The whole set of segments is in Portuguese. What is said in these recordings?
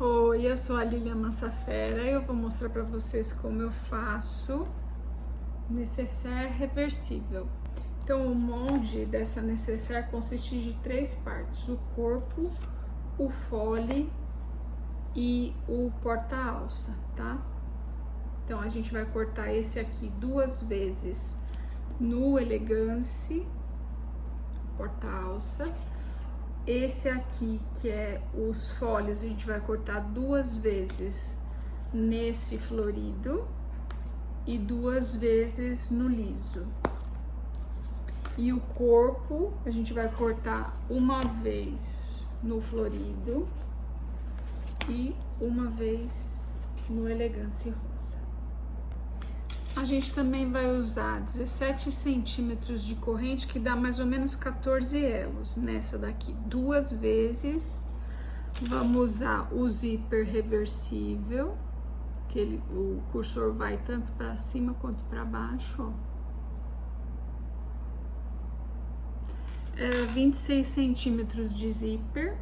Oi, eu sou a Lilian Massafera e eu vou mostrar para vocês como eu faço necessaire reversível. Então, o molde dessa necessaire consiste de 3 partes: o corpo, o fole e o porta-alça, tá? Então, a gente vai cortar esse aqui 2 vezes no elegance, porta-alça. Esse aqui, que é os folhas, a gente vai cortar 2 vezes nesse florido e 2 vezes no liso. E o corpo, a gente vai cortar uma vez no florido e uma vez no elegance rosa. A gente também vai usar 17 centímetros de corrente, que dá mais ou menos 14 elos nessa daqui. 2 vezes. Vamos usar o zíper reversível, que o cursor vai tanto para cima quanto para baixo, ó. 26 centímetros de zíper.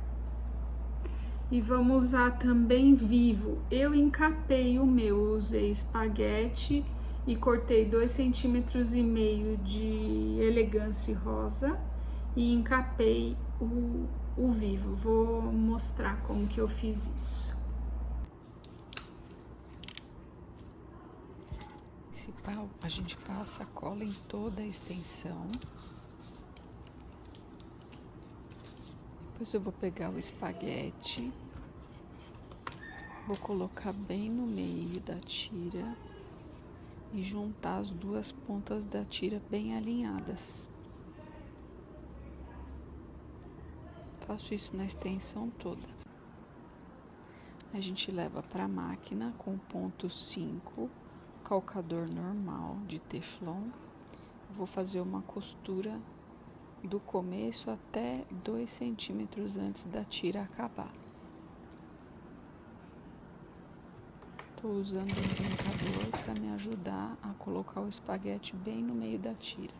E vamos usar também vivo. Eu encapei o meu, usei espaguete e cortei 2,5 centímetros de elegance rosa e encapei o vivo. Vou mostrar como que eu fiz isso. Principal, a gente passa a cola em toda a extensão. Depois eu vou pegar o espaguete, vou colocar bem no meio da tira e juntar as 2 pontas da tira bem alinhadas. Faço isso na extensão toda. A gente leva para a máquina com ponto 5, calcador normal de teflon. Vou fazer uma costura do começo até 2 centímetros antes da tira acabar. Estou usando um brincador para me ajudar a colocar o espaguete bem no meio da tira.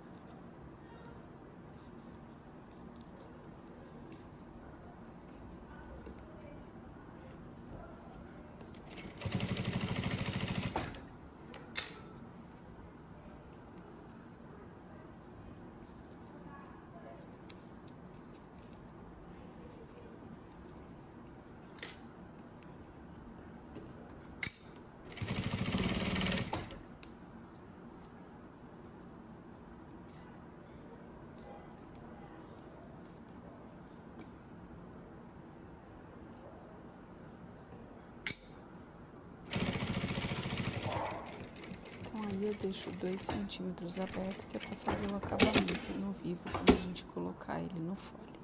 Eu deixo 2 centímetros aberto, que é para fazer o acabamento no vivo, quando a gente colocar ele no fole.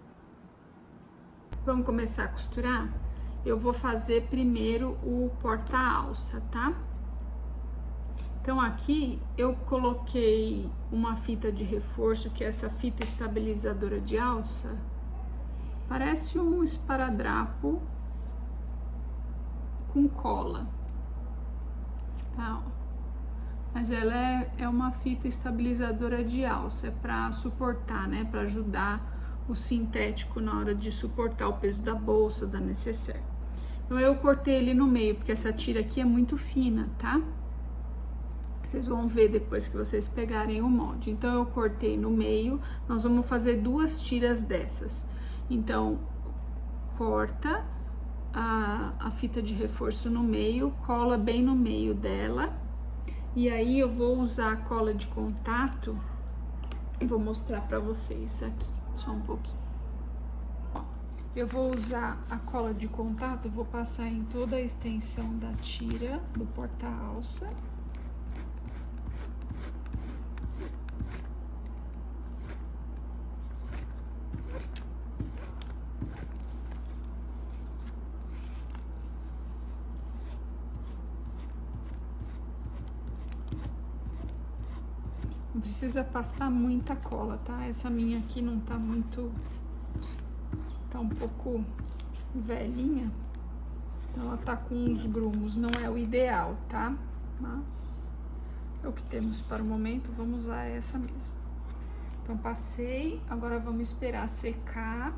Vamos começar a costurar? Eu vou fazer primeiro o porta-alça, tá? Então, aqui eu coloquei uma fita de reforço, que é essa fita estabilizadora de alça. Parece um esparadrapo com cola, tá? Mas ela é uma fita estabilizadora de alça, é para suportar, né? Para ajudar o sintético na hora de suportar o peso da bolsa, da necessaire. Então eu cortei ele no meio, porque essa tira aqui é muito fina, tá? Vocês vão ver depois que vocês pegarem o molde. Então eu cortei no meio, nós vamos fazer 2 tiras dessas. Então corta a fita de reforço no meio, cola bem no meio dela. E aí eu vou usar a cola de contato e vou mostrar pra vocês aqui, só um pouquinho. Eu vou usar a cola de contato, vou passar em toda a extensão da tira do porta-alça. Não precisa passar muita cola, tá? Essa minha aqui não tá muito... Tá um pouco velhinha. Então, ela tá com uns grumos. Não é o ideal, tá? Mas é o que temos para o momento. Vamos usar essa mesmo. Então, passei. Agora, vamos esperar secar.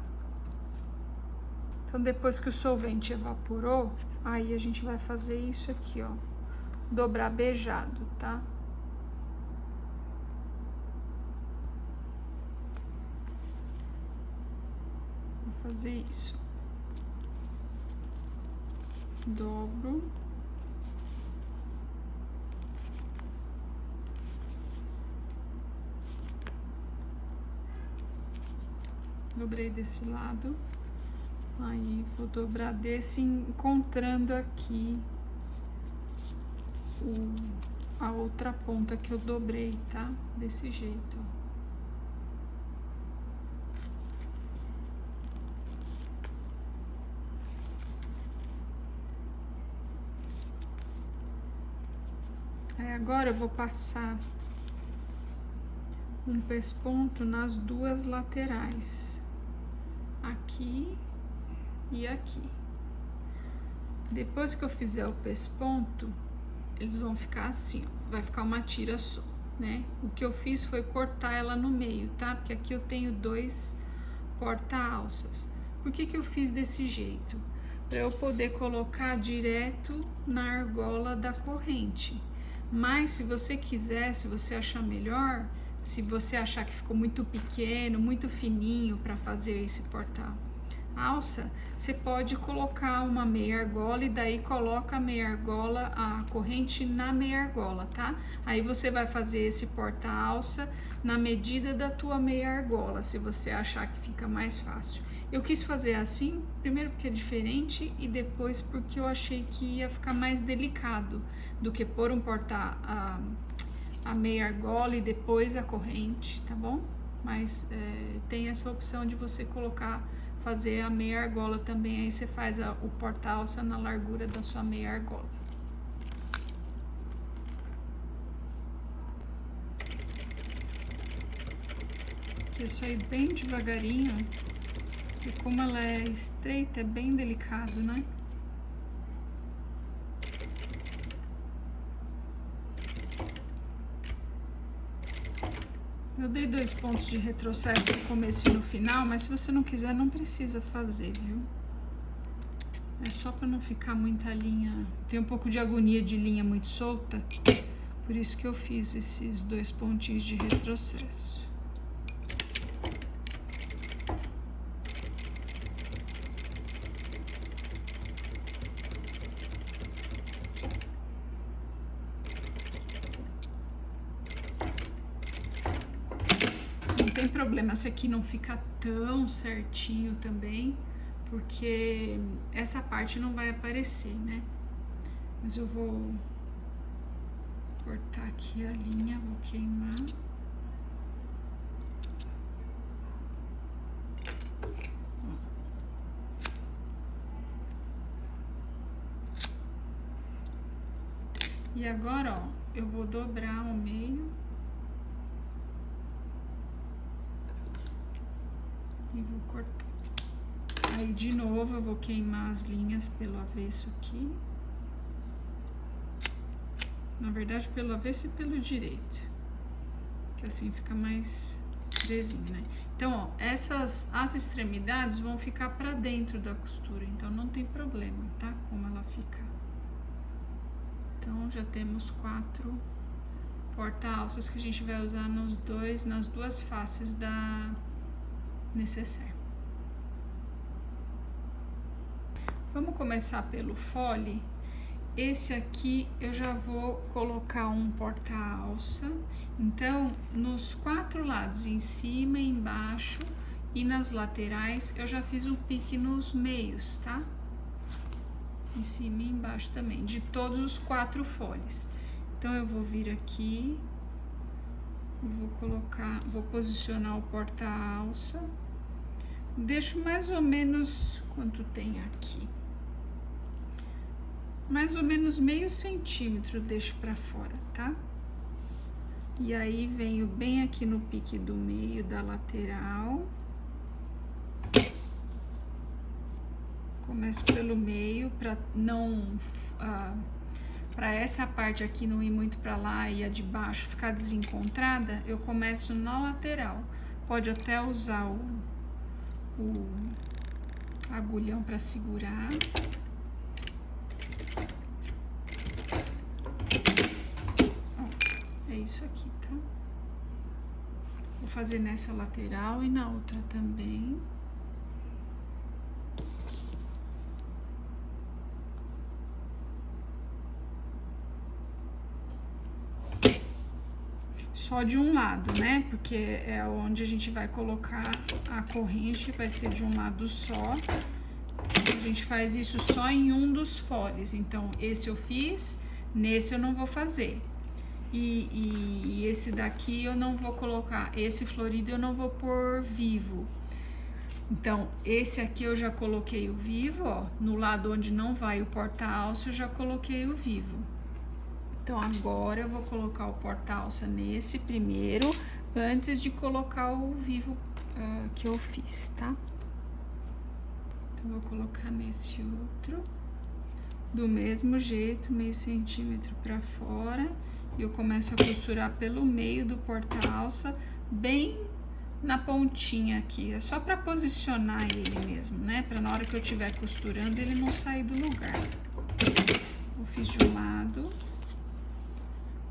Então, depois que o solvente evaporou, aí a gente vai fazer isso aqui, ó, dobrar beijado, tá? Vou fazer isso. Dobro. Dobrei desse lado. Aí, vou dobrar desse, encontrando aqui a outra ponta que eu dobrei, tá? Desse jeito, ó. Aí, agora eu vou passar um pesponto nas duas laterais, aqui e aqui. Depois que eu fizer o pesponto, eles vão ficar assim, ó, vai ficar uma tira só, né? O que eu fiz foi cortar ela no meio, tá? Porque aqui eu tenho 2 porta-alças. Por que eu fiz desse jeito? Para eu poder colocar direto na argola da corrente. Mas se você quiser, se você achar melhor, se você achar que ficou muito pequeno, muito fininho para fazer esse porta-alça, você pode colocar uma meia argola e daí coloca a meia argola, a corrente na meia argola, tá? Aí você vai fazer esse porta-alça na medida da tua meia argola, se você achar que fica mais fácil. Eu quis fazer assim, primeiro porque é diferente e depois porque eu achei que ia ficar mais delicado do que pôr um a meia argola e depois a corrente, tá bom? Mas tem essa opção de você fazer a meia argola também, aí você faz o porta-alça na largura da sua meia argola. Isso aí bem devagarinho, e como ela é estreita, é bem delicado, né? Eu dei 2 pontos de retrocesso no começo e no final, mas se você não quiser, não precisa fazer, viu? É só para não ficar muita linha. Tem um pouco de agonia de linha muito solta, por isso que eu fiz esses 2 pontinhos de retrocesso. Não tem problema se aqui não ficar tão certinho também, porque essa parte não vai aparecer, né? Mas eu vou cortar aqui a linha, vou queimar. E agora, ó, eu vou dobrar ao meio. E vou cortar. Aí, de novo, eu vou queimar as linhas pelo avesso aqui. Na verdade, pelo avesso e pelo direito. Que assim fica mais presinho, né? Então, ó, as extremidades vão ficar pra dentro da costura. Então, não tem problema, tá? Como ela fica. Então, já temos 4 porta-alças que a gente vai usar nas 2 faces da necessaire. Vamos começar pelo fole. Esse aqui eu já vou colocar um porta-alça. Então, nos 4 lados, em cima, embaixo e nas laterais, eu já fiz um pique nos meios, tá? Em cima e embaixo também, de todos os 4 foles. Então, eu vou vir aqui, vou posicionar o porta-alça. Deixo mais ou menos quanto tem aqui. Mais ou menos meio centímetro deixo pra fora, tá? E aí venho bem aqui no pique do meio da lateral. Começo pelo meio pra não... para essa parte aqui não ir muito pra lá e a de baixo ficar desencontrada, eu começo na lateral. Pode até usar agulhão para segurar. Ó, é isso aqui, tá? Vou fazer nessa lateral e na outra também. Só de um lado, né? Porque é onde a gente vai colocar a corrente, vai ser de um lado só. A gente faz isso só em um dos foles. Então, esse eu fiz, nesse eu não vou fazer. E esse daqui eu não vou colocar, esse florido eu não vou pôr vivo. Então, esse aqui eu já coloquei o vivo, ó. No lado onde não vai o porta-alça, eu já coloquei o vivo. Então, agora eu vou colocar o porta-alça nesse primeiro, antes de colocar o vivo que eu fiz, tá? Então, eu vou colocar nesse outro, do mesmo jeito, meio centímetro pra fora. E eu começo a costurar pelo meio do porta-alça, bem na pontinha aqui. É só pra posicionar ele mesmo, né? Pra na hora que eu estiver costurando, ele não sair do lugar. Eu fiz de um lado.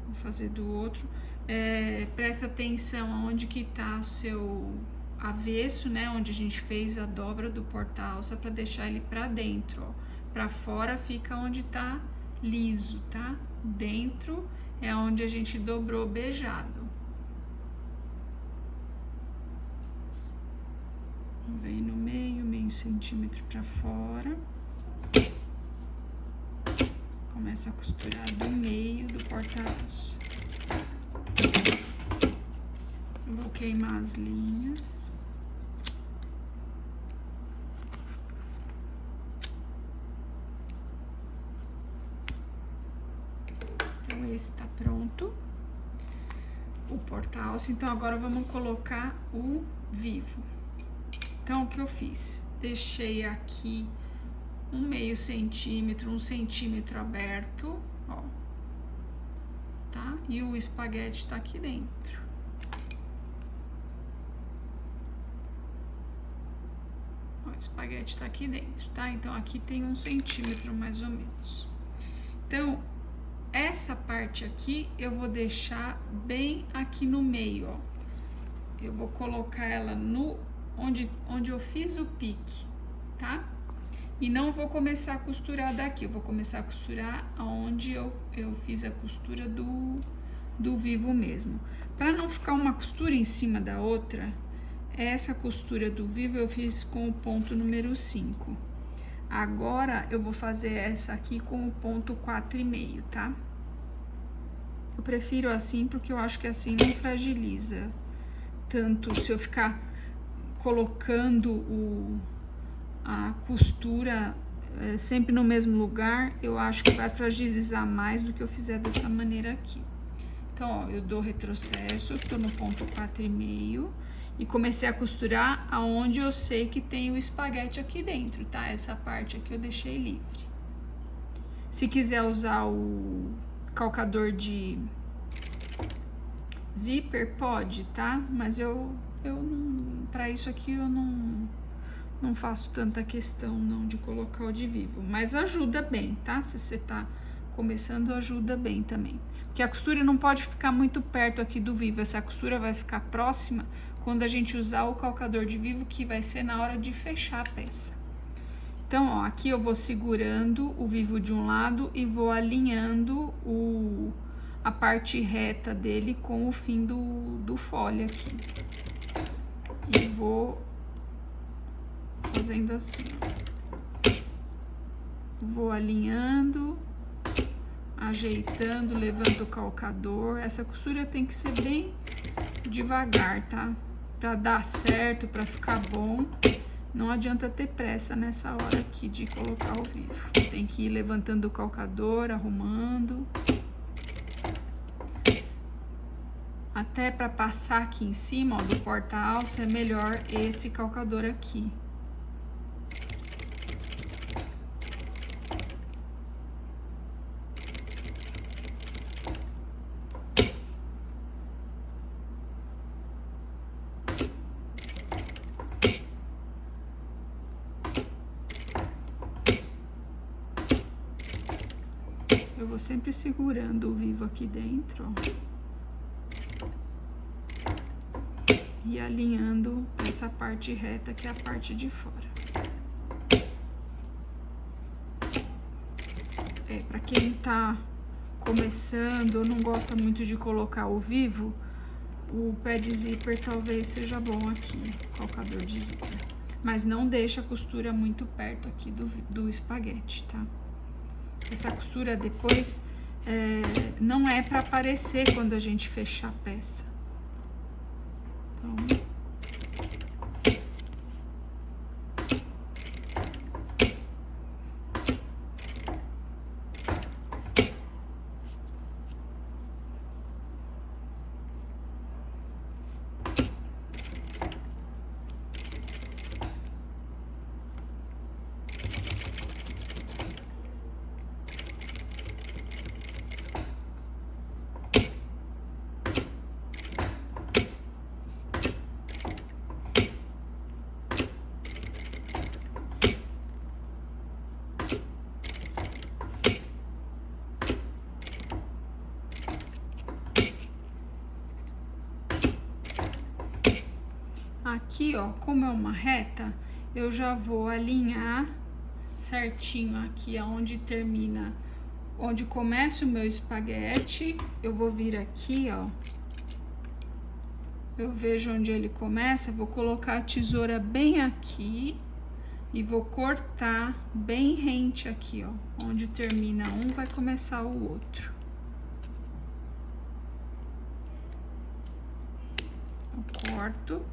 Vou fazer do outro. Presta atenção aonde que tá o seu avesso, né? Onde a gente fez a dobra do porta-alça para deixar ele para dentro, ó. Para fora fica onde tá liso, tá? Dentro é onde a gente dobrou beijado. Vem no meio centímetro para fora. Começa a costurar do meio do porta-alça. Vou queimar as linhas. Então, esse tá pronto. O porta-alça. Então, agora vamos colocar o vivo. Então, o que eu fiz? Deixei aqui um meio centímetro, 1 centímetro aberto, ó, tá? E o espaguete tá aqui dentro. Ó, o espaguete tá aqui dentro, tá? Então, aqui tem 1 centímetro mais ou menos. Então, essa parte aqui eu vou deixar bem aqui no meio, ó. Eu vou colocar ela no onde eu fiz o pique, tá? E não vou começar a costurar daqui, eu vou começar a costurar onde eu fiz a costura do vivo mesmo. Para não ficar uma costura em cima da outra, essa costura do vivo eu fiz com o ponto número 5. Agora, eu vou fazer essa aqui com o ponto 4,5, tá? Eu prefiro assim porque eu acho que assim não fragiliza tanto. Se eu ficar colocando a costura sempre no mesmo lugar, eu acho que vai fragilizar mais do que eu fizer dessa maneira aqui. Então, ó, eu dou retrocesso, tô no ponto 4,5 e comecei a costurar aonde eu sei que tem o espaguete aqui dentro, tá? Essa parte aqui eu deixei livre. Se quiser usar o calcador de zíper, pode, tá? Mas eu não, pra isso aqui eu não faço tanta questão não de colocar o de vivo, mas ajuda bem, tá? Se você tá começando, ajuda bem também. Porque a costura não pode ficar muito perto aqui do vivo, essa costura vai ficar próxima quando a gente usar o calcador de vivo, que vai ser na hora de fechar a peça. Então, ó, aqui eu vou segurando o vivo de um lado e vou alinhando a parte reta dele com o fim do fole aqui. E vou fazendo assim, ó. Vou alinhando, ajeitando, levando o calcador. Essa costura tem que ser bem devagar, tá? Pra dar certo, pra ficar bom. Não adianta ter pressa nessa hora aqui de colocar o vivo. Tem que ir levantando o calcador, arrumando. Até para passar aqui em cima, ó, do porta-alça, é melhor esse calcador aqui. Eu vou sempre segurando o vivo aqui dentro, ó. E alinhando essa parte reta, que é a parte de fora. Pra quem tá começando ou não gosta muito de colocar o vivo, o pé de zíper talvez seja bom aqui, calcador de zíper. Mas não deixa a costura muito perto aqui do espaguete, tá? Essa costura depois não é pra aparecer quando a gente fechar a peça. Então... Aqui, ó, como é uma reta, eu já vou alinhar certinho aqui aonde termina, onde começa o meu espaguete. Eu vou vir aqui, ó. Eu vejo onde ele começa, vou colocar a tesoura bem aqui e vou cortar bem rente aqui, ó. Onde termina um, vai começar o outro. Eu corto.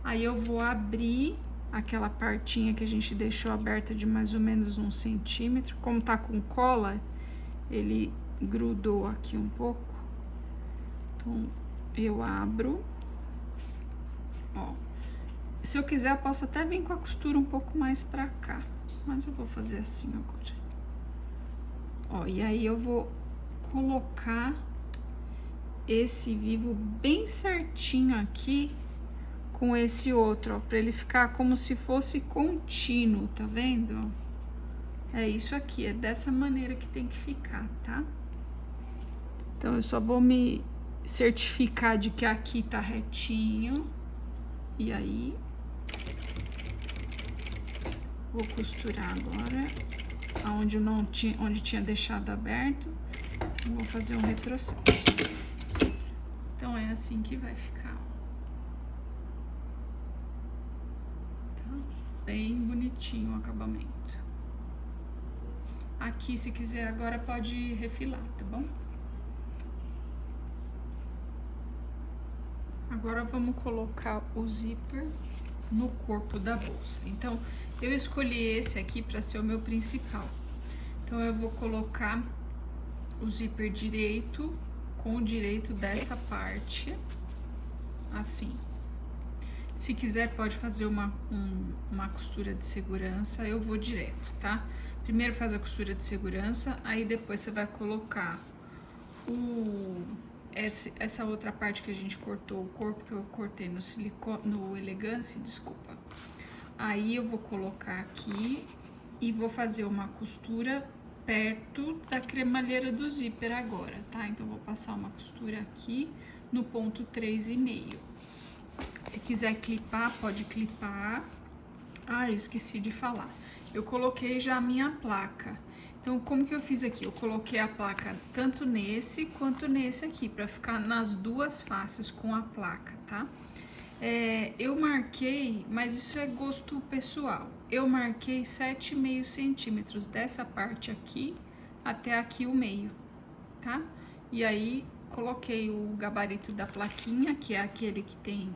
Aí eu vou abrir aquela partinha que a gente deixou aberta de mais ou menos 1 centímetro. Como tá com cola, ele grudou aqui um pouco. Então, eu abro. Ó. Se eu quiser, eu posso até vir com a costura um pouco mais pra cá. Mas eu vou fazer assim agora. Ó, e aí eu vou colocar esse vivo bem certinho aqui com esse outro, ó, pra ele ficar como se fosse contínuo, tá vendo? É isso aqui, é dessa maneira que tem que ficar, tá? Então, eu só vou me certificar de que aqui tá retinho. E aí, vou costurar agora, onde tinha deixado aberto. Vou fazer um retrocesso. Então, é assim que vai ficar. Bem bonitinho o acabamento. Aqui, se quiser, agora pode refilar, tá bom? Agora vamos colocar o zíper no corpo da bolsa. Então, eu escolhi esse aqui para ser o meu principal. Então, eu vou colocar o zíper direito com o direito dessa parte, assim. Se quiser, pode fazer uma costura de segurança, eu vou direto, tá? Primeiro faz a costura de segurança, aí depois você vai colocar essa outra parte que a gente cortou, o corpo que eu cortei no elegância, desculpa. Aí eu vou colocar aqui e vou fazer uma costura perto da cremalheira do zíper agora, tá? Então, vou passar uma costura aqui no ponto 3,5. Se quiser clipar, pode clipar. Ah, eu esqueci de falar. Eu coloquei já a minha placa. Então, como que eu fiz aqui? Eu coloquei a placa tanto nesse quanto nesse aqui, pra ficar nas duas faces com a placa, tá? Eu marquei, mas isso é gosto pessoal. Eu marquei 7,5 centímetros dessa parte aqui até aqui o meio, tá? E aí, coloquei o gabarito da plaquinha, que é aquele que tem,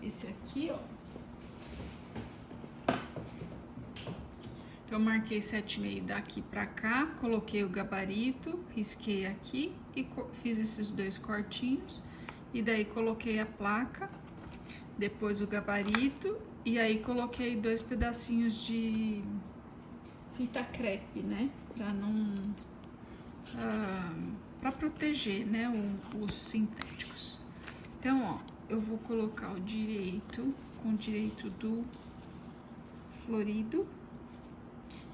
esse aqui, ó. Então, eu marquei 7,5 daqui pra cá, coloquei o gabarito, risquei aqui e fiz esses 2 cortinhos. E daí, coloquei a placa, depois o gabarito, e aí coloquei 2 pedacinhos de fita crepe, né? Pra não... pra proteger, né, os sintéticos. Então, ó, eu vou colocar o direito com o direito do florido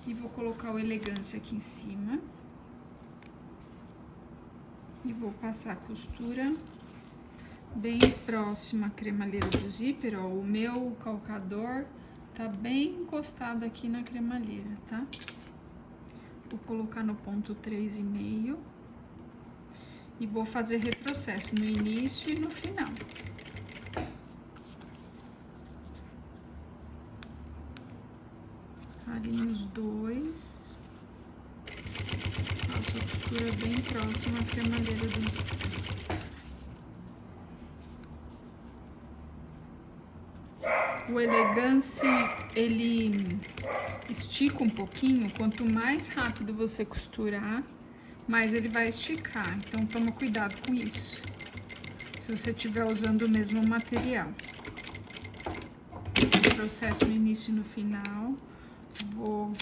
e vou colocar o elegância aqui em cima. E vou passar a costura bem próxima à cremalheira do zíper, ó. O meu calcador tá bem encostado aqui na cremalheira, tá? Vou colocar no ponto 3,5 e vou fazer retrocesso no início e no final. Alinho os dois. Faço a costura bem próxima à cremalheira do zíper. O elegance, ele estica um pouquinho. Quanto mais rápido você costurar, mais ele vai esticar. Então, toma cuidado com isso, se você estiver usando o mesmo material. Processo no início e no final. Vou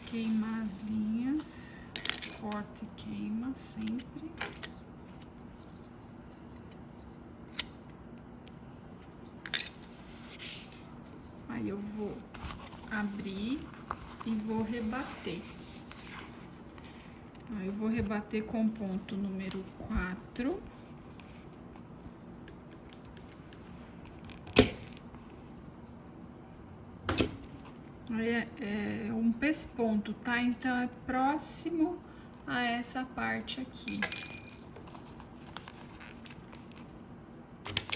queimar as linhas. Corta e queima sempre. Aí eu vou abrir e vou rebater. Aí eu vou rebater com ponto número 4. Aí é um pesponto, tá? Então é próximo a essa parte aqui.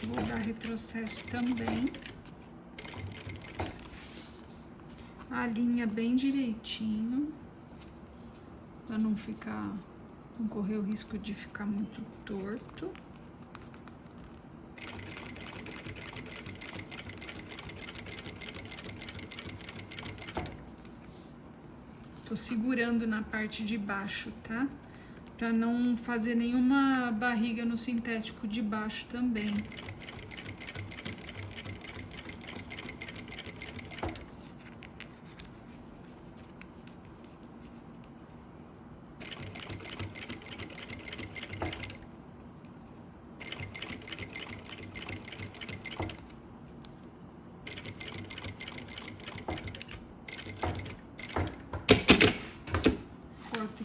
Vou dar retrocesso também. Alinha bem direitinho, para não correr o risco de ficar muito torto. Tô segurando na parte de baixo, tá? Para não fazer nenhuma barriga no sintético de baixo também.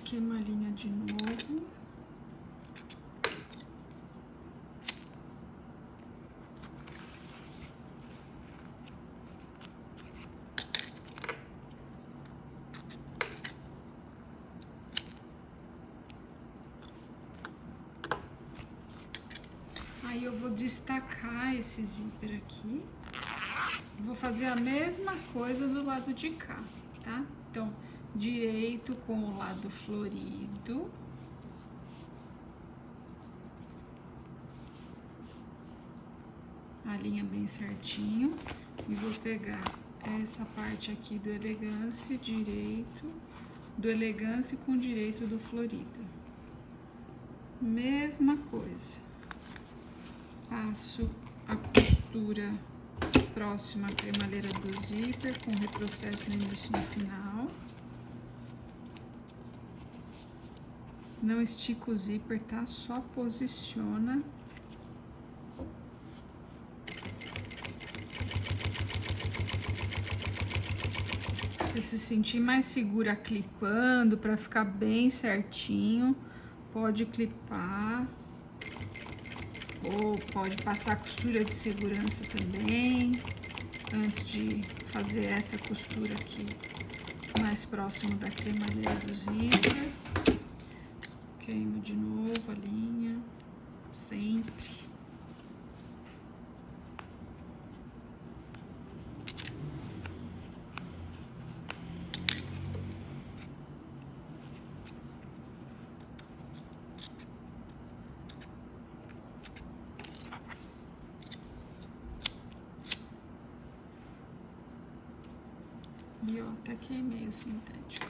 Queima a linha de novo. Aí eu vou destacar esse zíper aqui. Vou fazer a mesma coisa do lado de cá, tá? Então, direito com o lado florido. Alinha bem certinho. E vou pegar essa parte aqui do elegance direito, do elegance com direito do florido. Mesma coisa. Passo a costura próxima à cremalheira do zíper, com retrocesso no início e no final. Não estica o zíper, tá? Só posiciona. Se se sentir mais segura clipando, para ficar bem certinho, pode clipar. Ou pode passar a costura de segurança também, antes de fazer essa costura aqui mais próximo da cremalheira do zíper. Queimo de novo a linha, sempre. E ó, até queimei o sintético,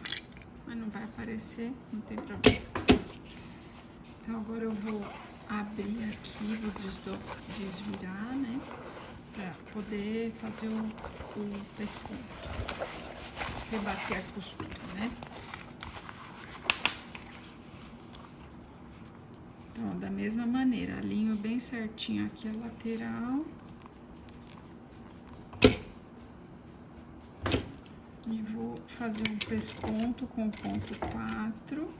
mas não vai aparecer, não tem problema. Então agora eu vou abrir aqui, vou desvirar, né, pra poder fazer o pesponto, rebater a costura, né. Então, da mesma maneira, alinho bem certinho aqui a lateral. E vou fazer um pesponto com o ponto 4.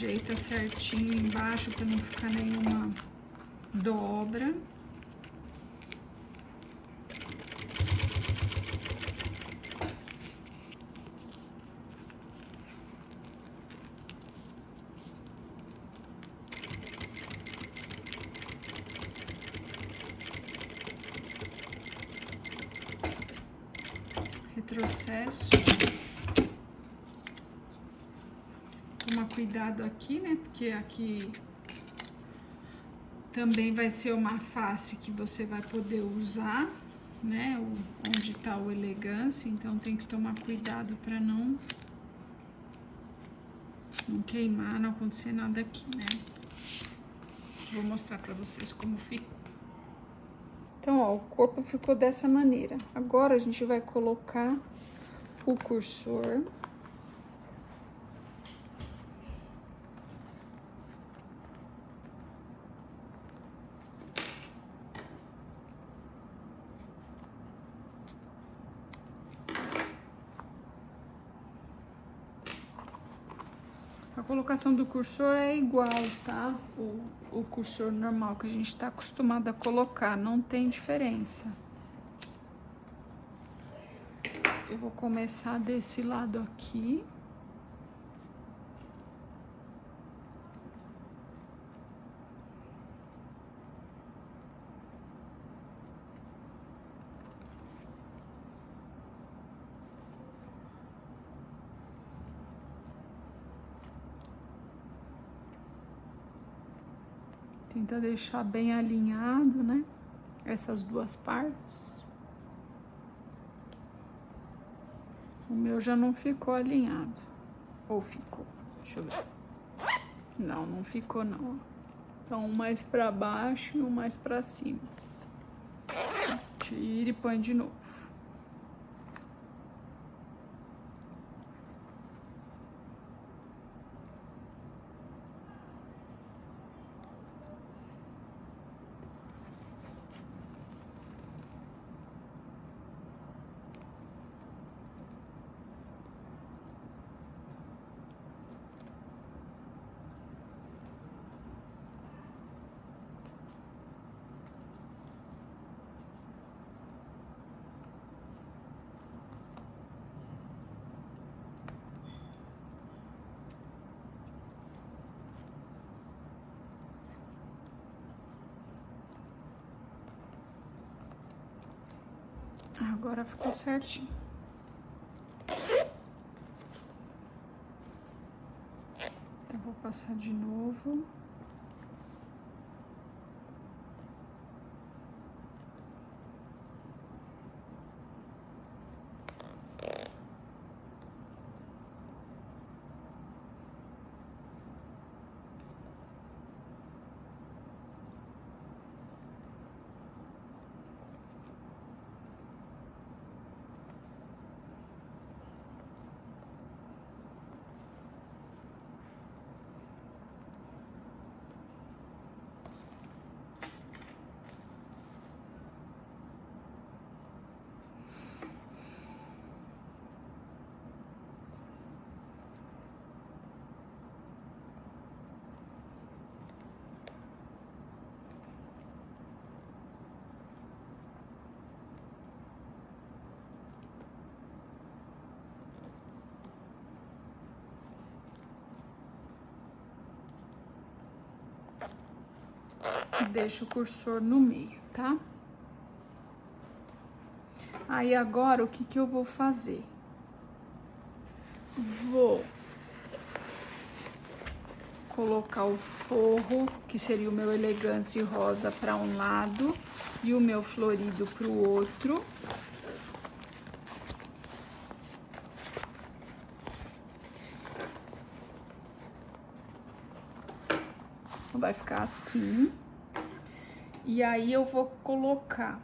ajeita certinho embaixo para não ficar nenhuma dobra. Retrocesso. Tomar cuidado aqui, né? Porque aqui também vai ser uma face que você vai poder usar, né? Onde tá o elegância, então tem que tomar cuidado para não queimar, não acontecer nada aqui, né? Vou mostrar para vocês como ficou. Então, ó, o corpo ficou dessa maneira. Agora a gente vai colocar o cursor. A colocação do cursor é igual, tá? O cursor normal que a gente tá acostumado a colocar, não tem diferença. Eu vou começar desse lado aqui. Tenta deixar bem alinhado, né? Essas duas partes. O meu já não ficou alinhado. Ou ficou? Deixa eu ver. Não, não ficou não. Então, um mais pra baixo e um mais pra cima. Tira e põe de novo. Agora ficou certinho. Então, vou passar de novo. Deixa o cursor no meio, tá? Aí agora o que eu vou fazer? Vou colocar o forro, que seria o meu elegância rosa, para um lado e o meu florido para o outro. Vai ficar assim. E aí eu vou colocar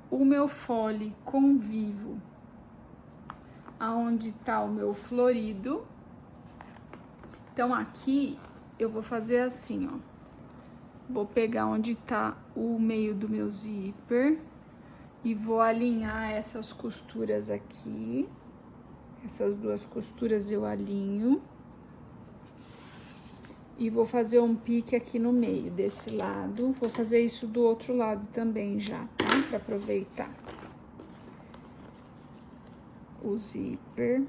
o meu fole convivo aonde tá o meu florido. Então aqui eu vou fazer assim, ó. Vou pegar onde tá o meio do meu zíper e vou alinhar essas costuras aqui. Essas duas costuras eu alinho. e vou fazer um pique aqui no meio desse lado. Vou fazer isso do outro lado também já, tá? Pra aproveitar. O zíper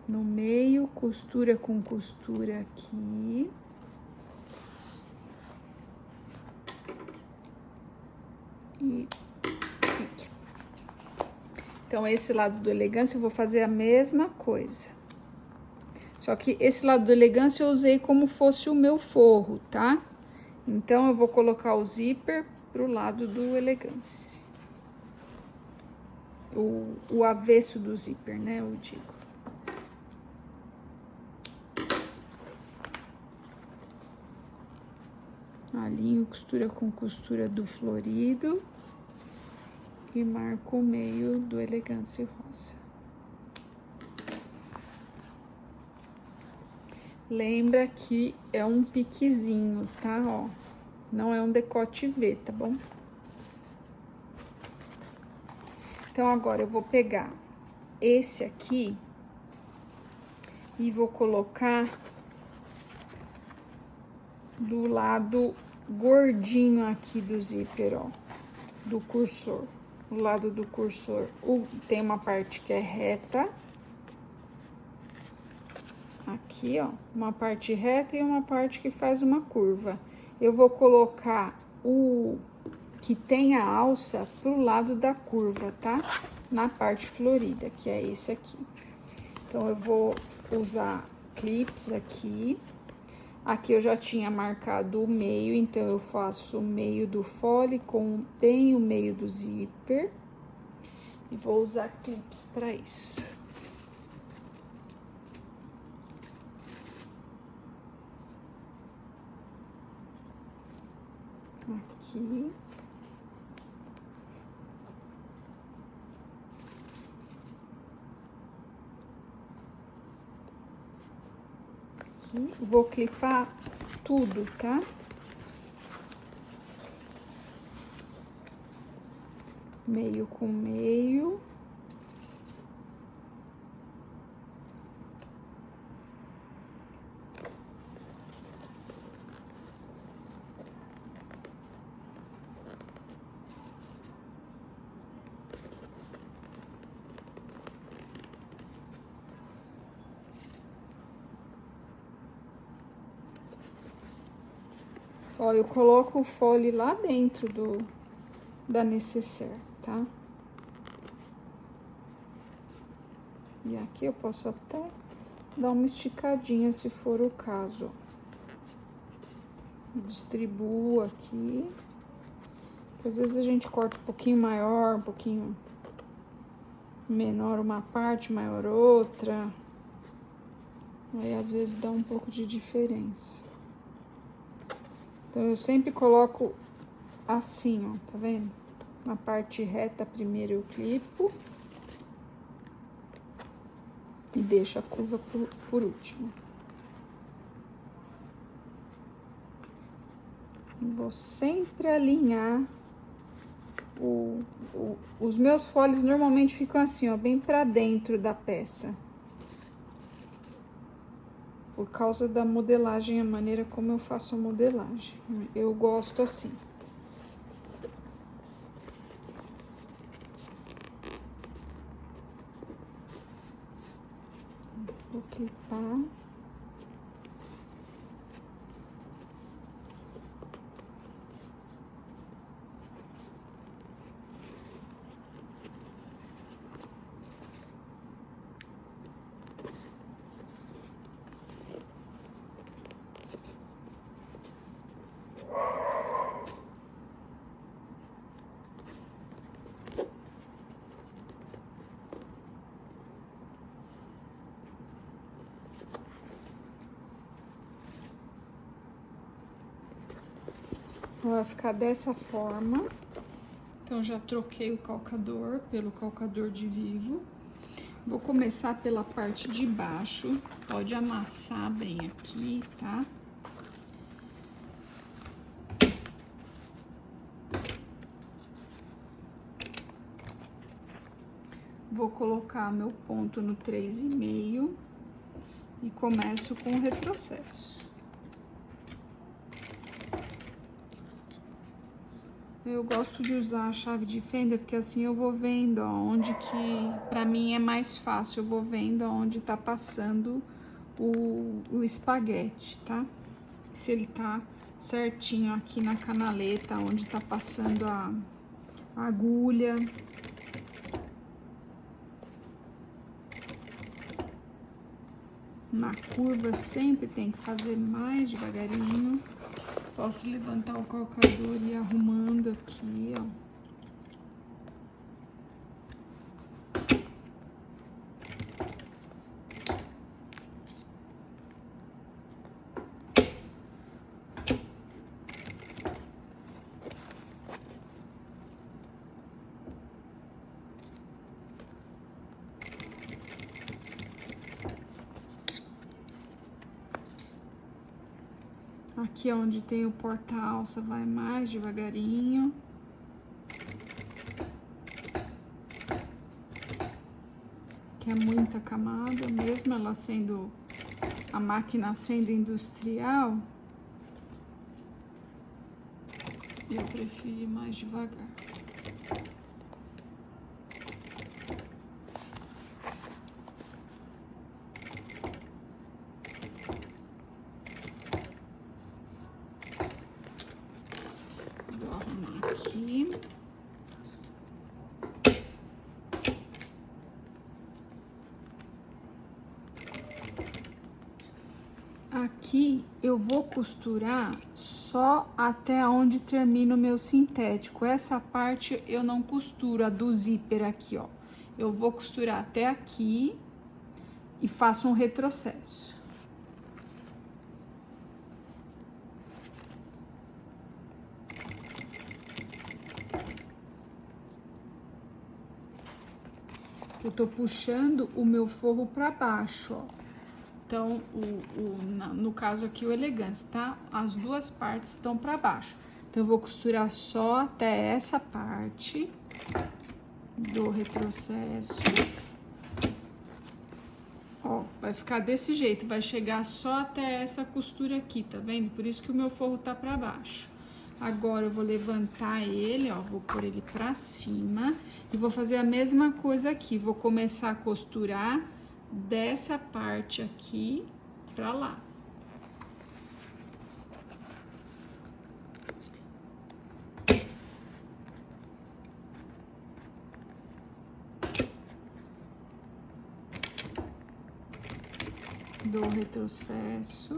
no meio, costura com costura aqui. E pique. Então, esse lado do elegância eu vou fazer a mesma coisa. Só que esse lado do elegância eu usei como fosse o meu forro, tá? Então, eu vou colocar o zíper pro lado do elegância. O avesso do zíper, né, eu digo. Alinho costura com costura do florido. E marco o meio do elegância rosa. Lembra que é um piquezinho, tá? Ó, não é um decote V, tá bom? Então, agora eu vou pegar esse aqui e vou colocar do lado gordinho aqui do zíper, ó, do cursor. O lado do cursor tem uma parte que é reta. Aqui, ó, uma parte reta e uma parte que faz uma curva. Eu vou colocar o que tem a alça pro lado da curva, tá? Na parte florida, que é esse aqui. Então, eu vou usar clips aqui. Aqui eu já tinha marcado o meio, então eu faço o meio do fole com bem o meio do zíper. E vou usar clips para isso. Aqui. Vou clipar tudo, tá? Meio com meio. Ó, eu coloco o fole lá dentro da necessaire, tá? E aqui eu posso até dar uma esticadinha, se for o caso. Distribuo aqui. Às vezes a gente corta um pouquinho maior, um pouquinho menor uma parte, maior outra. Aí, às vezes, dá um pouco de diferença. Então, eu sempre coloco assim, ó, tá vendo? Na parte reta, primeiro eu clipo. E deixo a curva por último. Vou sempre alinhar. Os meus foles normalmente ficam assim, ó, bem pra dentro da peça. Por causa da modelagem, a maneira como eu faço a modelagem. Eu gosto assim. Vou clipar. Vai ficar dessa forma. Então, já troquei o calcador pelo calcador de vivo. Vou começar pela parte de baixo. Pode amassar bem aqui, tá? Vou colocar meu ponto no 3,5 e começo com o retrocesso. Eu gosto de usar a chave de fenda porque assim eu vou vendo onde que pra mim é mais fácil, eu vou vendo onde tá passando o espaguete, tá? Se ele tá certinho aqui na canaleta, onde tá passando a agulha. Na curva sempre tem que fazer mais devagarinho. Posso levantar o calcador e ir arrumando aqui, ó. Aqui onde tem o porta-alça vai mais devagarinho. Que é muita camada, mesmo ela sendo, a máquina sendo industrial, eu prefiro ir mais devagar. Vou arrumar aqui. Aqui eu vou costurar só até onde termina o meu sintético. Essa parte eu não costuro, a do zíper aqui, ó. Eu vou costurar até aqui e faço um retrocesso. Eu tô puxando o meu forro pra baixo, ó. Então, no caso aqui, o elegante, tá? As duas partes estão pra baixo. Então, eu vou costurar só até essa parte do retrocesso. Ó, vai ficar desse jeito, vai chegar só até essa costura aqui, tá vendo? Por isso que o meu forro tá pra baixo. Agora, eu vou levantar ele, ó, vou pôr ele pra cima e vou fazer a mesma coisa aqui. Vou começar a costurar dessa parte aqui pra lá. Dou retrocesso.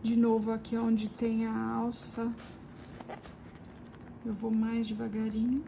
De novo, aqui onde tem a alça, eu vou mais devagarinho.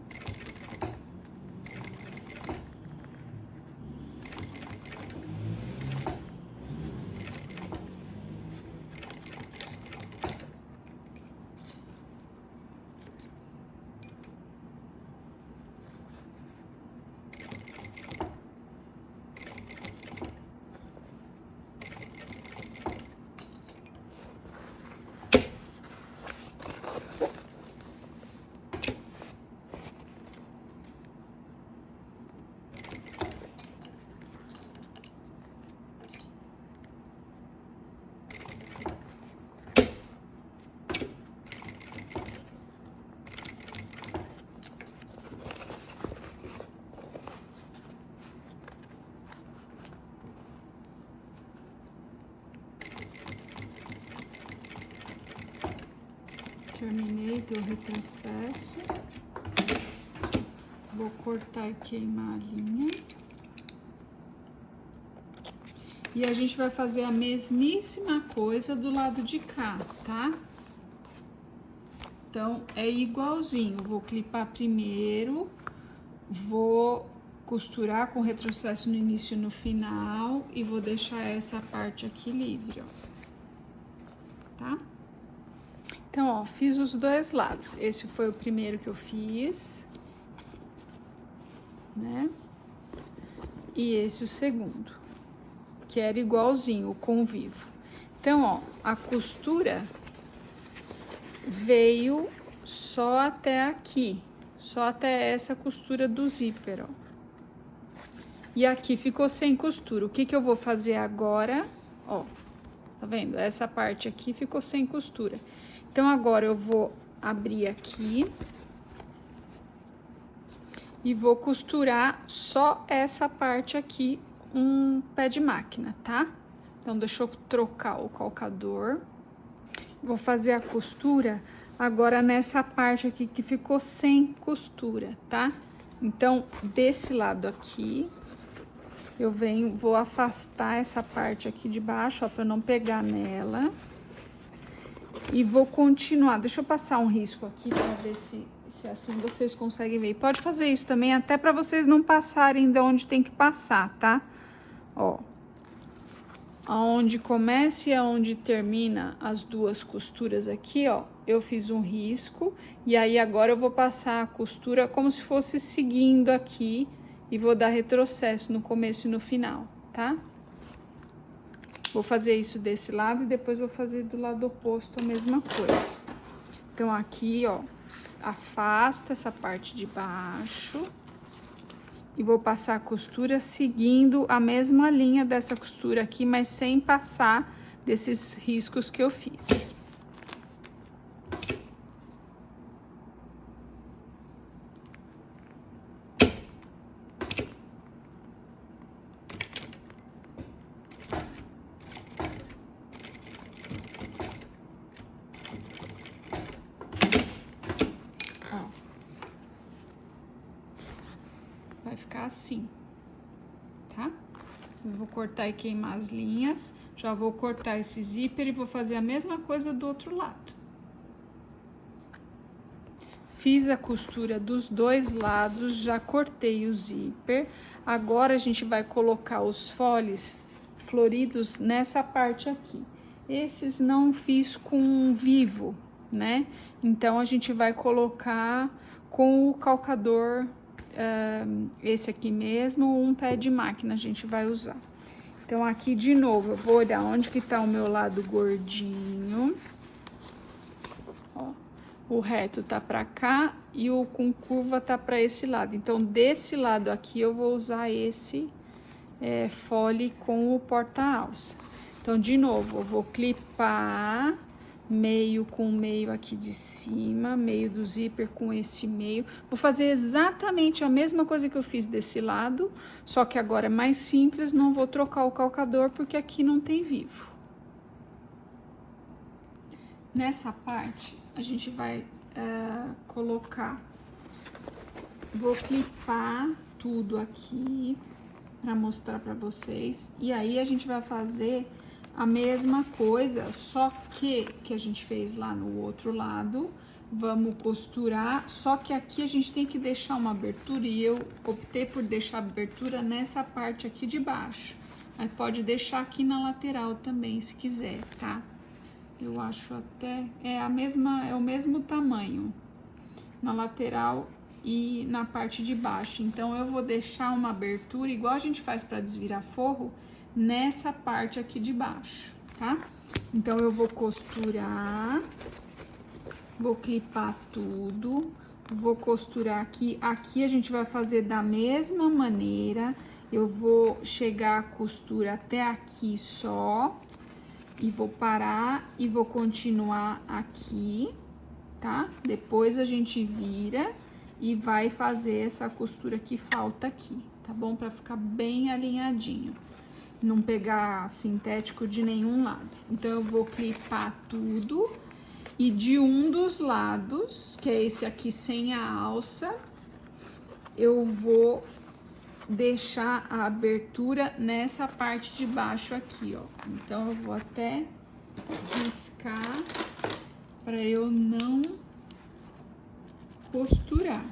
Terminei do retrocesso. Vou cortar e queimar a linha. E a gente vai fazer a mesmíssima coisa do lado de cá, tá? Então, é igualzinho. Vou clipar primeiro, vou costurar com retrocesso no início e no final e vou deixar essa parte aqui livre, ó. tá? Então, ó, fiz os dois lados. Esse foi o primeiro que eu fiz, né? E esse o segundo, que era igualzinho, o convivo. Então, ó, a costura veio só até aqui, só até essa costura do zíper, ó. E aqui ficou sem costura. O que que eu vou fazer agora? Ó, tá vendo? Essa parte aqui ficou sem costura. Então, agora eu vou abrir aqui e vou costurar só essa parte aqui, um pé de máquina, tá? Então, deixa eu trocar o calcador. Vou fazer a costura agora nessa parte aqui que ficou sem costura, tá? Então, desse lado aqui, eu venho, vou afastar essa parte aqui de baixo, ó, pra não pegar nela. E vou continuar. Deixa eu passar um risco aqui pra ver se assim vocês conseguem ver. Pode fazer isso também, até pra vocês não passarem de onde tem que passar, tá? Ó. Aonde começa e aonde termina as duas costuras aqui, ó, eu fiz um risco. E aí, agora eu vou passar a costura como se fosse seguindo aqui. E vou dar retrocesso no começo e no final, tá? Vou fazer isso desse lado e depois vou fazer do lado oposto a mesma coisa. Então, aqui, ó, afasto essa parte de baixo. E vou passar a costura seguindo a mesma linha dessa costura aqui, mas sem passar desses riscos que eu fiz. Vai ficar assim, tá? Eu vou cortar e queimar as linhas. Já vou cortar esse zíper e vou fazer a mesma coisa do outro lado. Fiz a costura dos dois lados, já cortei o zíper. Agora, a gente vai colocar os foles floridos nessa parte aqui. Esses não fiz com vivo, né? Então, a gente vai colocar com o calcador... esse aqui mesmo, um pé de máquina a gente vai usar. Então, aqui de novo, eu vou olhar onde que tá o meu lado gordinho. Ó, o reto tá pra cá e o com curva tá pra esse lado. Então, desse lado aqui, eu vou usar esse fole com o porta-alça. Então, de novo, eu vou clipar... meio com meio aqui de cima, meio do zíper com esse meio. Vou fazer exatamente a mesma coisa que eu fiz desse lado, só que agora é mais simples, não vou trocar o calcador porque aqui não tem vivo. Nessa parte, a gente vai colocar... Vou clipar tudo aqui para mostrar para vocês. E aí, a gente vai fazer... a mesma coisa, só que a gente fez lá no outro lado, vamos costurar, só que aqui a gente tem que deixar uma abertura e eu optei por deixar a abertura nessa parte aqui de baixo. Aí pode deixar aqui na lateral também, se quiser, tá? Eu acho até, é o mesmo tamanho na lateral e na parte de baixo. Então, eu vou deixar uma abertura, igual a gente faz para desvirar forro, nessa parte aqui de baixo, tá? Então, eu vou costurar, vou clipar tudo, vou costurar aqui. Aqui a gente vai fazer da mesma maneira, eu vou chegar a costura até aqui só, e vou parar e vou continuar aqui, tá? Depois a gente vira e vai fazer essa costura que falta aqui, tá bom? Pra ficar bem alinhadinho. Não pegar sintético de nenhum lado. Então, eu vou clipar tudo. E de um dos lados, que é esse aqui sem a alça, eu vou deixar a abertura nessa parte de baixo aqui, ó. Então, eu vou até riscar para eu não costurar.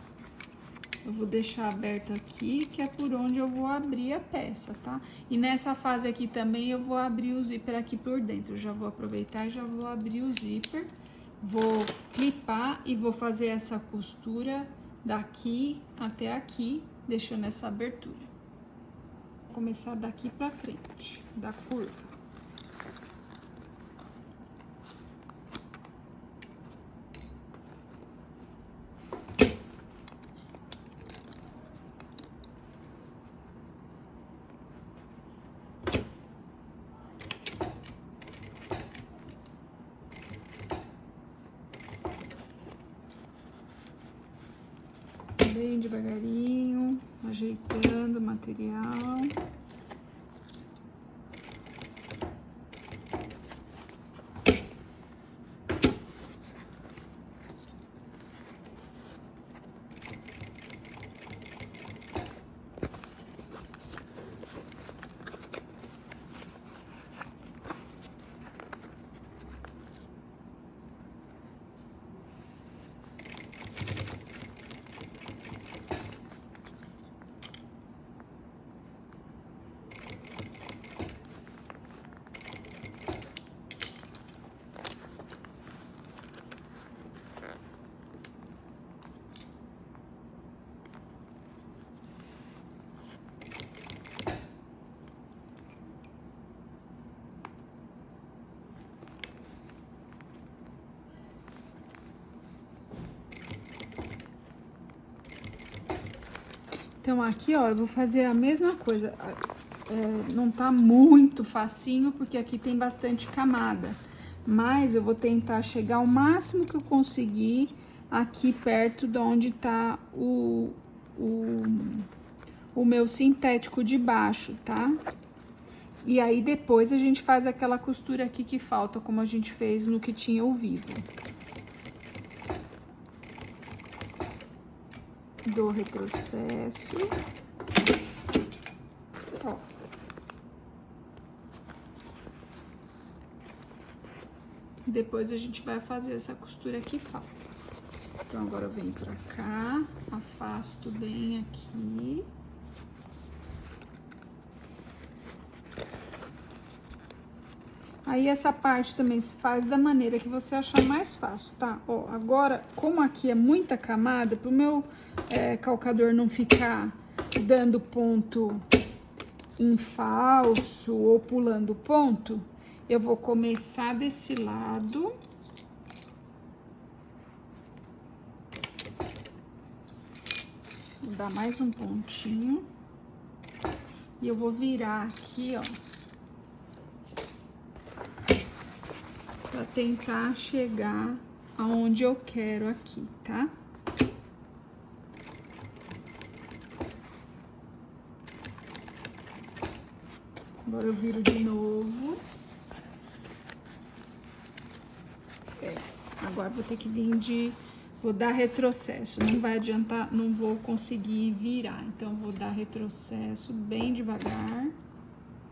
Eu vou deixar aberto aqui, que é por onde eu vou abrir a peça, tá? E nessa fase aqui também eu vou abrir o zíper aqui por dentro. Eu já vou aproveitar e já vou abrir o zíper. Vou clipar e vou fazer essa costura daqui até aqui, deixando essa abertura. Vou começar daqui pra frente, da curva. Bem devagarinho, ajeitando o material. Então, aqui, ó, eu vou fazer a mesma coisa. Não tá muito facinho, porque aqui tem bastante camada. Mas eu vou tentar chegar ao máximo que eu conseguir aqui perto de onde tá o meu sintético de baixo, tá? E aí, depois a gente faz aquela costura aqui que falta, como a gente fez no que tinha o vivo. Dou retrocesso. Ó. Depois a gente vai fazer essa costura que falta. Então, agora eu venho pra cá, afasto bem aqui. Aí, essa parte também se faz da maneira que você achar mais fácil, tá? Ó, agora, como aqui é muita camada, pro meu calcador não ficar dando ponto em falso ou pulando ponto, eu vou começar desse lado. Vou dar mais um pontinho. E eu vou virar aqui, ó. Pra tentar chegar aonde eu quero aqui, tá? Agora eu viro de novo. Agora vou ter que vir de... Vou dar retrocesso, não vai adiantar, não vou conseguir virar. Então, vou dar retrocesso bem devagar.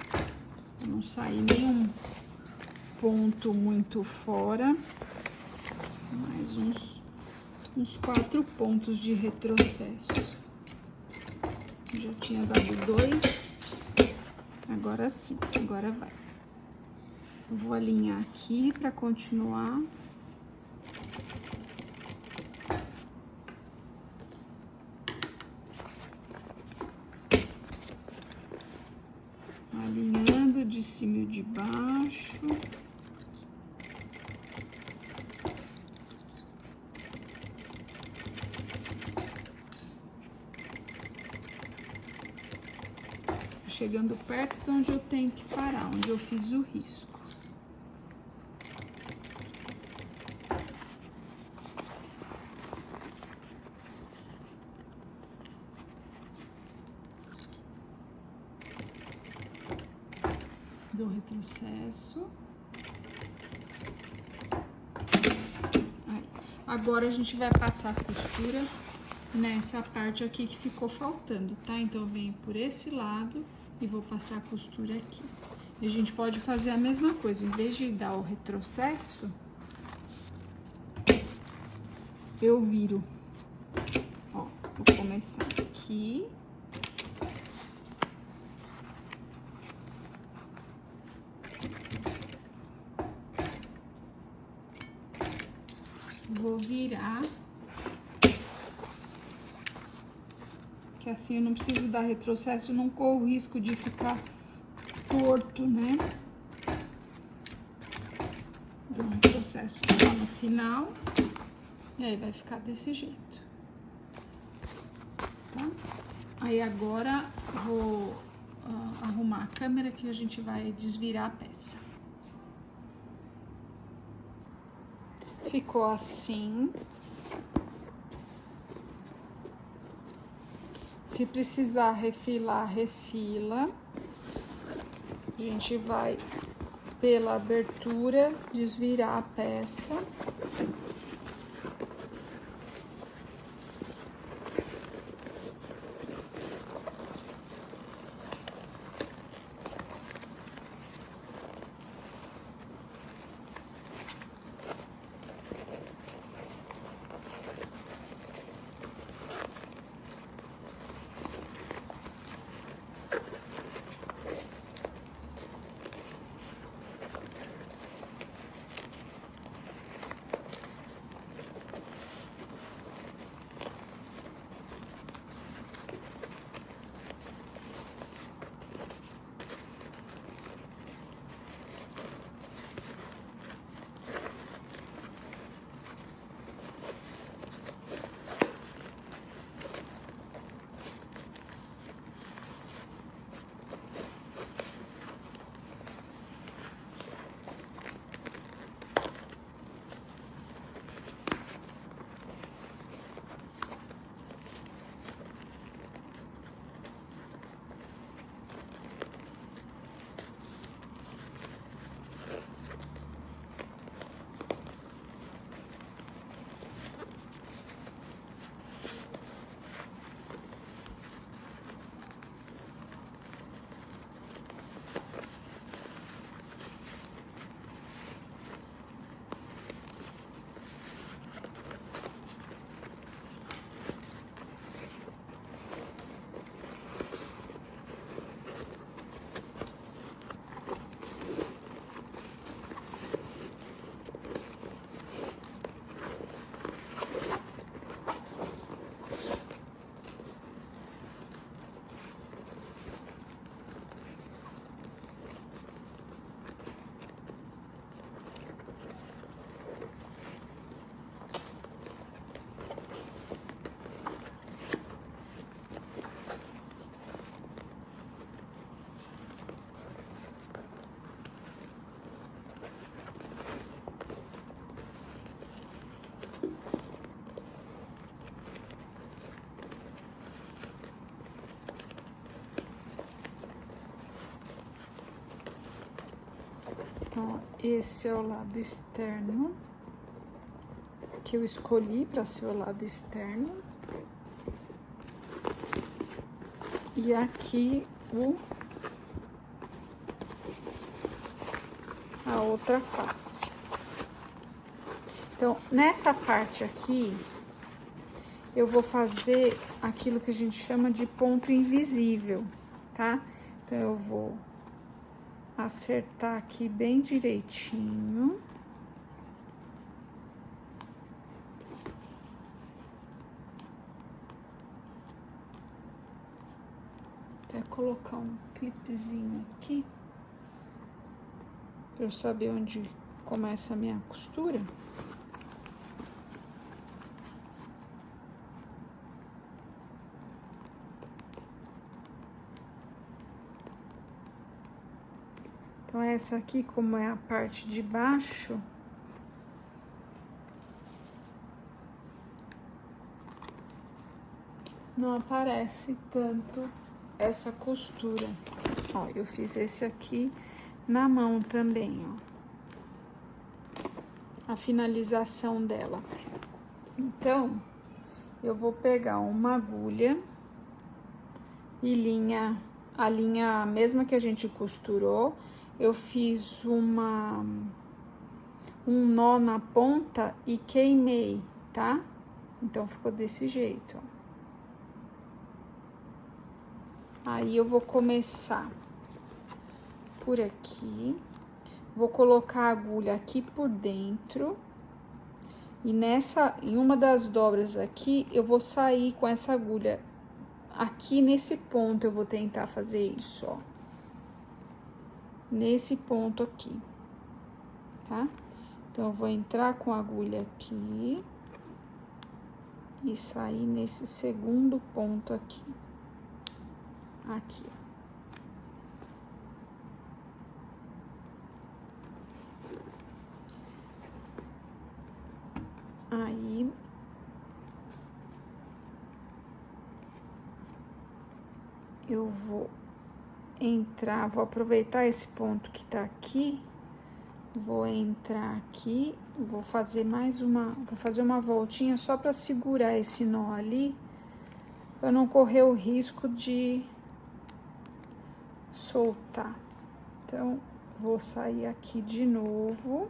Pra não sair nenhum ponto muito fora. Mais uns 4 pontos de retrocesso. Já tinha dado 2. Agora sim, agora vai. Eu vou alinhar aqui para continuar. Alinhando de cima e de baixo. Chegando perto de onde eu tenho que parar, onde eu fiz o risco. Dou retrocesso. Aí. Agora a gente vai passar a costura nessa parte aqui que ficou faltando, tá? Então, eu venho por esse lado e vou passar a costura aqui. E a gente pode fazer a mesma coisa, em vez de dar o retrocesso, eu viro, ó. Vou começar aqui. Vou virar, que assim eu não preciso dar retrocesso, não corro o risco de ficar torto, né? Dou um retrocesso lá no final, e aí vai ficar desse jeito, tá? Aí agora vou arrumar a câmera que a gente vai desvirar a peça. Ficou assim. Se precisar refilar, refila. A gente vai pela abertura desvirar a peça. Então, esse é o lado externo, que eu escolhi para ser o lado externo. E aqui a outra face. Então, nessa parte aqui, eu vou fazer aquilo que a gente chama de ponto invisível, tá? Então, eu vou acertar aqui bem direitinho. Até colocar um clipezinho aqui, pra eu saber onde começa a minha costura. Então, essa aqui, como é a parte de baixo, não aparece tanto essa costura. Ó, eu fiz esse aqui na mão também, ó. A finalização dela. Então, eu vou pegar uma agulha e a linha mesma que a gente costurou, eu fiz um nó na ponta e queimei, tá? Então, ficou desse jeito, ó. Aí eu vou começar por aqui, vou colocar a agulha aqui por dentro e em uma das dobras aqui, eu vou sair com essa agulha aqui nesse ponto. Eu vou tentar fazer isso, ó, nesse ponto aqui, tá? Então, eu vou entrar com a agulha aqui e sair nesse segundo ponto aqui. Aqui. Aí, eu vou entrar, vou aproveitar esse ponto que tá aqui, vou entrar aqui, vou fazer uma voltinha só para segurar esse nó ali, para não correr o risco de soltar. Então, vou sair aqui de novo.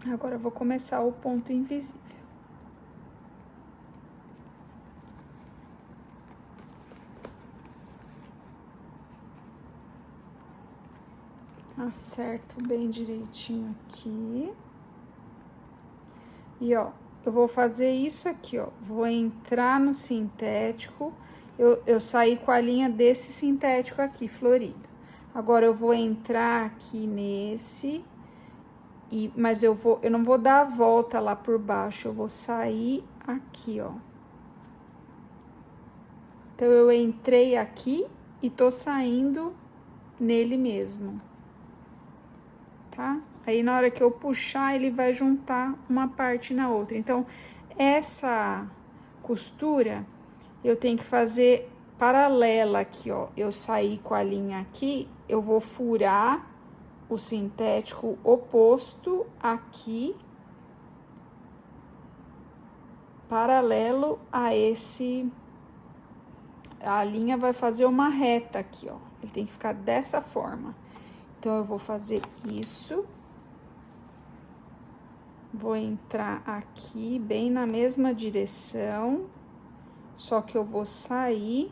Agora, eu vou começar o ponto invisível. Acerto bem direitinho aqui. E, ó, eu vou fazer isso aqui, ó. Vou entrar no sintético. Eu saí com a linha desse sintético aqui, florido. Agora, eu vou entrar aqui nesse... mas eu não vou dar a volta lá por baixo, eu vou sair aqui, ó. Então, eu entrei aqui e tô saindo nele mesmo, tá? Aí, na hora que eu puxar, ele vai juntar uma parte na outra. Então, essa costura, eu tenho que fazer paralela aqui, ó. Eu saí com a linha aqui, eu vou furar o sintético oposto aqui, paralelo a esse, a linha vai fazer uma reta aqui, ó, ele tem que ficar dessa forma. Então, eu vou fazer isso, vou entrar aqui, bem na mesma direção, só que eu vou sair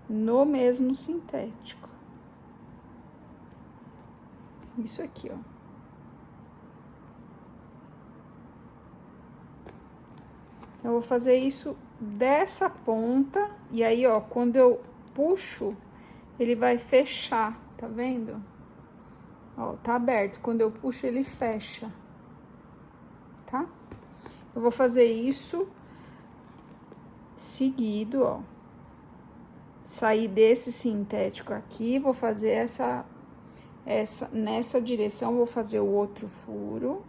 no mesmo sintético. Isso aqui, ó. Eu vou fazer isso dessa ponta, e aí, ó, quando eu puxo, ele vai fechar, tá vendo? Ó, tá aberto, quando eu puxo, ele fecha, tá? Eu vou fazer isso seguido, ó. Sair desse sintético aqui, vou fazer nessa direção, vou fazer o outro furo.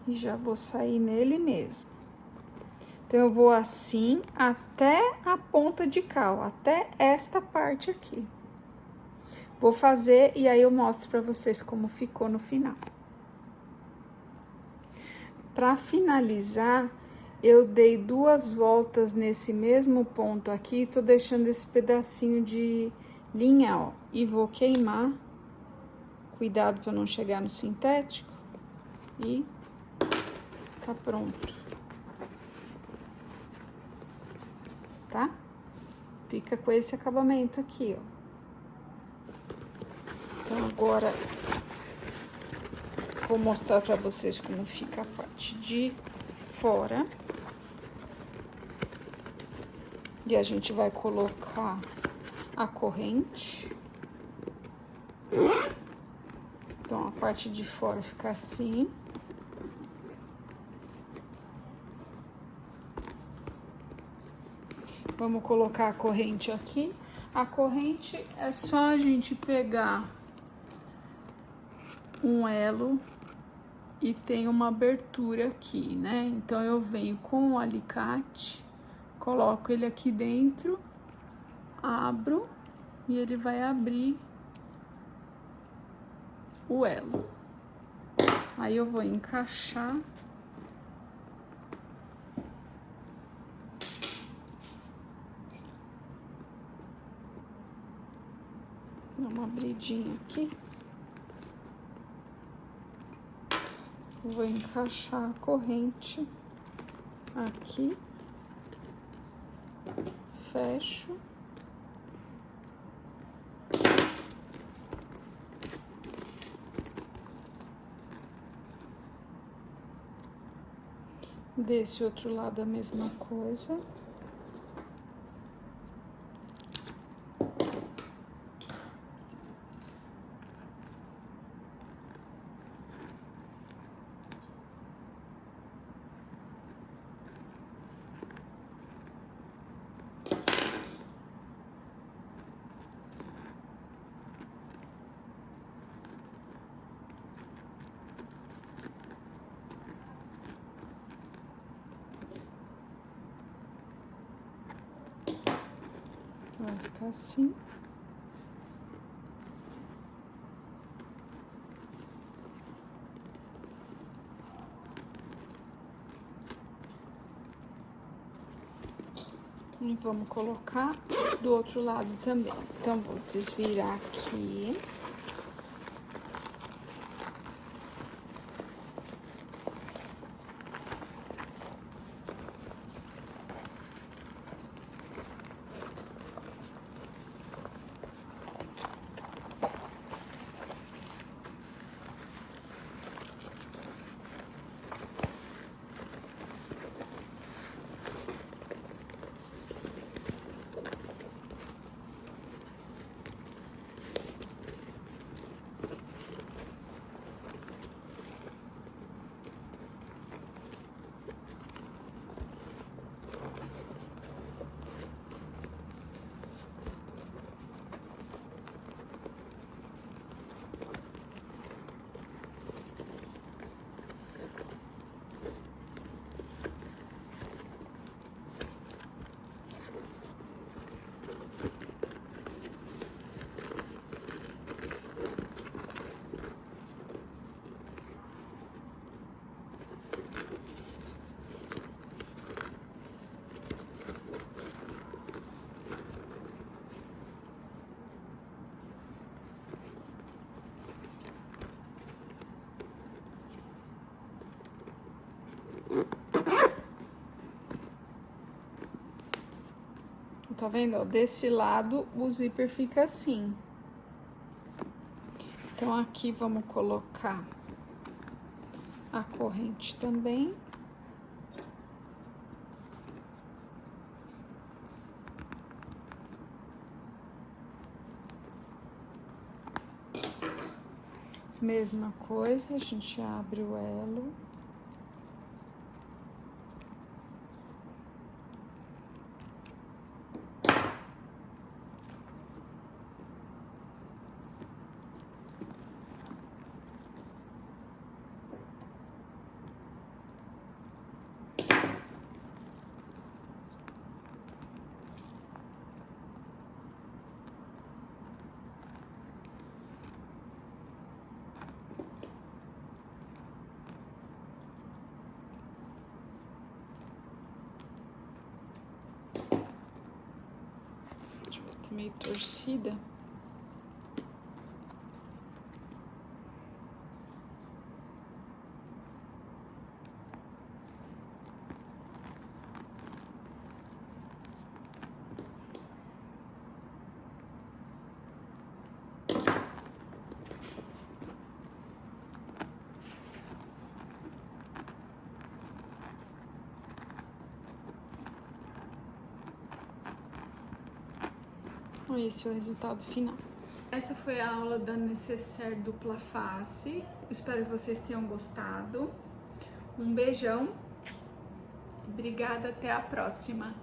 E já vou sair nele mesmo. Então, eu vou assim até a ponta de cá, ó, até esta parte aqui. Vou fazer e aí eu mostro pra vocês como ficou no final. Pra finalizar, eu dei 2 voltas nesse mesmo ponto aqui, tô deixando esse pedacinho de linha, ó, e vou queimar. Cuidado para não chegar no sintético. E tá pronto. Tá? Fica com esse acabamento aqui, ó. Então, agora, vou mostrar para vocês como fica a parte de fora. E a gente vai colocar a corrente. Então, a parte de fora fica assim. Vamos colocar a corrente aqui. A corrente é só a gente pegar um elo e tem uma abertura aqui, né? Então, eu venho com o alicate, coloco ele aqui dentro, abro e ele vai abrir o elo. Aí, eu vou encaixar Dá uma abridinha aqui. Vou encaixar a corrente aqui. Fecho. Desse outro lado a mesma coisa. Vai ficar assim. E vamos colocar do outro lado também. Então, vou desvirar aqui. Tá vendo? Desse lado o zíper fica assim. Então, aqui vamos colocar a corrente também. Mesma coisa, a gente abre o elo. Tá meio torcida. Esse é o resultado final. Essa foi a aula da Necessaire dupla face. Espero que vocês tenham gostado. Um beijão. Obrigada, até a próxima.